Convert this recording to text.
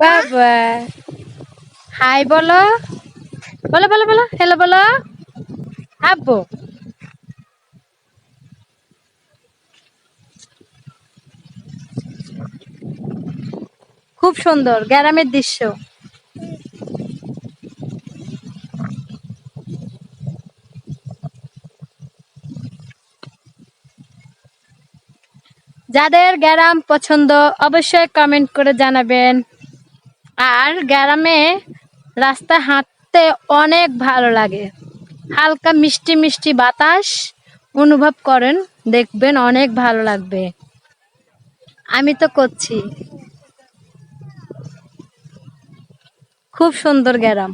বাবা হাই বলো, বলো বলো বলো, হ্যালো বলো আব্বু। খুব সুন্দর গ্রামের দৃশ্য। যাদের গ্রাম পছন্দ অবশ্যই কমেন্ট করে জানাবেন। আর গ্রামে রাস্তা হাঁটতে অনেক ভালো লাগে, হালকা মিষ্টি মিষ্টি বাতাস অনুভব করেন, দেখবেন অনেক ভালো লাগবে। আমি তো করছি। খুব সুন্দর গ্রাম।